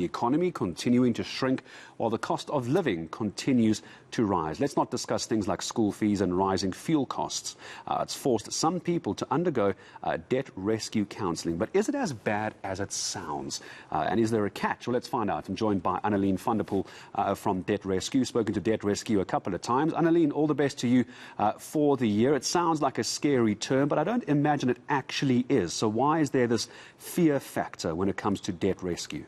The economy continuing to shrink while the cost of living continues to rise. Let's not discuss things like school fees and rising fuel costs. It's forced some people to undergo debt rescue counselling. But is it as bad as it sounds? And is there a catch? Well, let's find out. I'm joined by Annaline from Debt Rescue. Spoken to Debt Rescue a couple of times. Annaline, all the best to you for the year. It sounds like a scary term, but I don't imagine it actually is. So why is there this fear factor when it comes to debt rescue?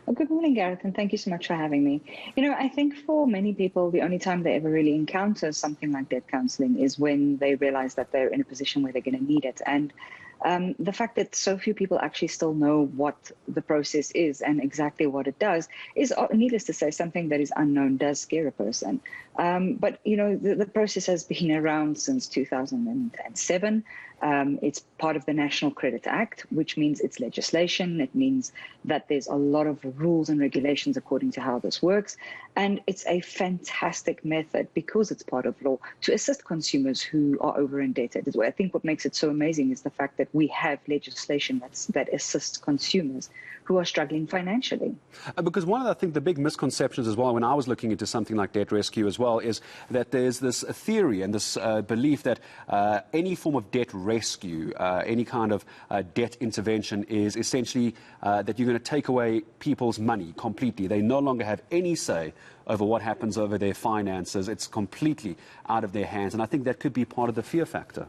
Well, good morning, Gareth, and thank you so much for having me. I think for many people, the only time they ever really encounter something like debt counselling is when they realize that they're in a position where they're going to need it. And the fact that so few people actually still know what the process is and exactly what it does is, needless to say, something that is unknown does scare a person. But the process has been around since 2007. It's part of the National Credit Act, which means it's legislation. It means that there's a lot of rules and regulations according to how this works. And it's a fantastic method, because it's part of law, to assist consumers who are over indebted. I think what makes it so amazing is the fact that we have legislation that assists consumers who are struggling financially. Because one of, I think, the big misconceptions as well, when I was looking into something like debt rescue as well, is that there's this theory and this belief that any form of debt rescue, any kind of debt intervention is essentially that you're going to take away people's money completely. They no longer have any say over what happens over their finances. It's completely out of their hands. And I think that could be part of the fear factor.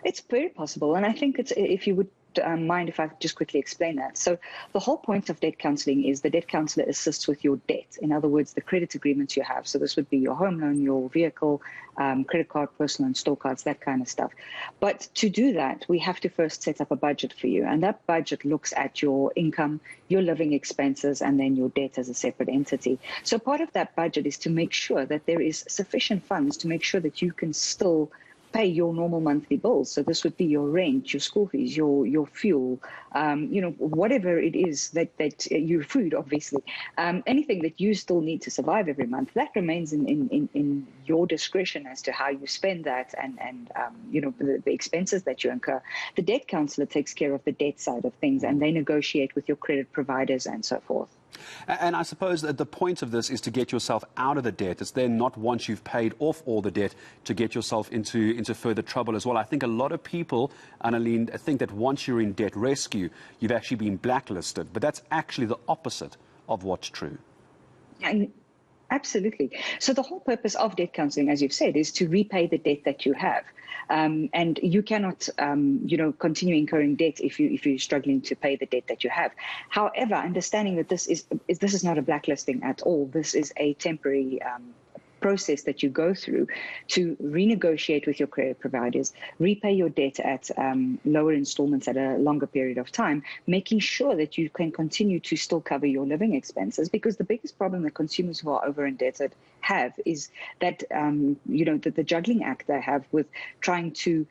It's very possible. And I think if you would mind if I just quickly explain that. So the whole point of debt counselling is the debt counsellor assists with your debt. In other words, the credit agreements you have. So this would be your home loan, your vehicle, credit card, personal and store cards, that kind of stuff. But to do that, we have to first set up a budget for you. And that budget looks at your income, your living expenses, and then your debt as a separate entity. So part of that budget is to make sure that there is sufficient funds to make sure that you can still pay your normal monthly bills. So this would be your rent, your school fees, your fuel, whatever it is that your food, obviously, anything that you still need to survive every month. That remains in your discretion as to how you spend that and the expenses that you incur. The debt counsellor takes care of the debt side of things, and they negotiate with your credit providers and so forth. And I suppose that the point of this is to get yourself out of the debt. It's then not once you've paid off all the debt to get yourself into further trouble as well. I think a lot of people, Annaline, think that once you're in debt rescue, you've actually been blacklisted. But that's actually the opposite of what's true. Absolutely. So the whole purpose of debt counselling, as you've said, is to repay the debt that you have. And you cannot, continue incurring debt if you're struggling to pay the debt that you have. However, understanding that this is not a blacklisting at all. This is a temporary process that you go through to renegotiate with your credit providers, repay your debt at lower installments at a longer period of time, making sure that you can continue to still cover your living expenses. Because the biggest problem that consumers who are over indebted have is that, the juggling act they have with trying to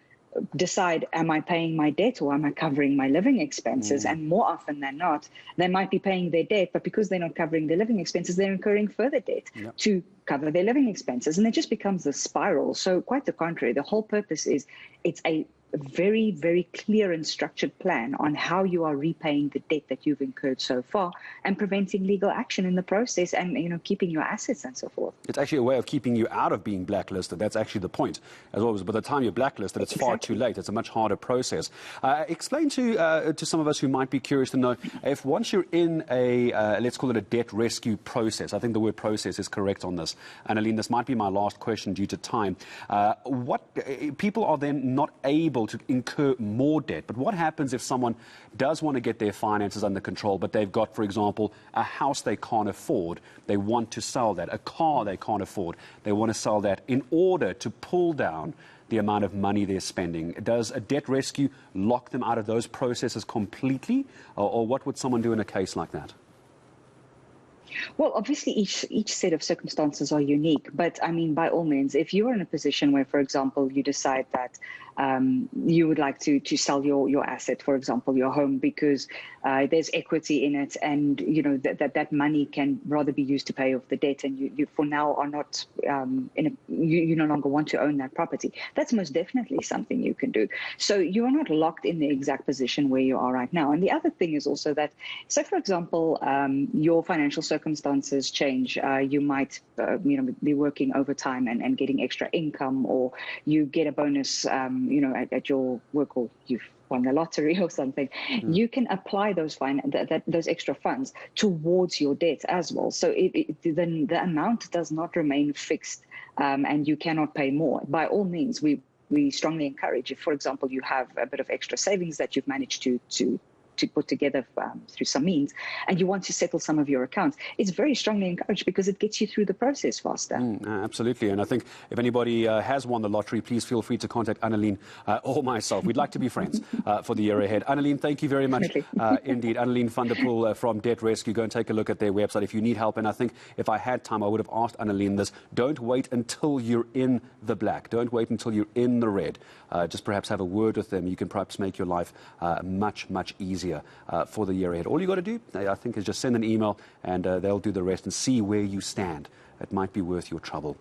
decide, am I paying my debt or am I covering my living expenses? And more often than not, they might be paying their debt, but because they're not covering their living expenses, they're incurring further debt to cover their living expenses. And it just becomes a spiral. So quite the contrary, the whole purpose is it's a very, very clear and structured plan on how you are repaying the debt that you've incurred so far and preventing legal action in the process and, keeping your assets and so forth. It's actually a way of keeping you out of being blacklisted. That's actually the point. As always, by the time you're blacklisted, it's far too late. It's a much harder process. Explain to some of us who might be curious to know, if once you're in a, let's call it a debt rescue process, I think the word process is correct on this. Annaline, this might be my last question due to time. What people are then not able to incur more debt. But what happens if someone does want to get their finances under control, but they've got, for example, a house they can't afford, they want to sell that, a car they can't afford, they want to sell that in order to pull down the amount of money they're spending? Does a debt rescue lock them out of those processes completely? Or what would someone do in a case like that? Well, obviously, each set of circumstances are unique. But I mean, by all means, if you are in a position where, for example, you decide that you would like to sell your asset, for example, your home, because there's equity in it, and that money can rather be used to pay off the debt, and you for now are not you no longer want to own that property. That's most definitely something you can do. So you are not locked in the exact position where you are right now. And the other thing is also that, so for example, your financial circumstances change. You might be working overtime and getting extra income, or you get a bonus at your work, or you've won the lottery or something. You can apply those those extra funds towards your debt as well. So then the amount does not remain fixed, and you cannot pay more. By all means, we strongly encourage, if, for example, you have a bit of extra savings that you've managed to put together through some means, and you want to settle some of your accounts, it's very strongly encouraged, because it gets you through the process faster. Absolutely. And I think if anybody has won the lottery, please feel free to contact Annaline or myself. We'd like to be friends for the year ahead. Annaline, thank you very much. Indeed. Annaline van der Poel from Debt Rescue. Go and take a look at their website if you need help. And I think if I had time, I would have asked Annaline this. Don't wait until you're in the black. Don't wait until you're in the red. Just perhaps have a word with them. You can perhaps make your life much, much easier for the year ahead. All you got to do, I think, is just send an email, and they'll do the rest and see where you stand. It might be worth your trouble.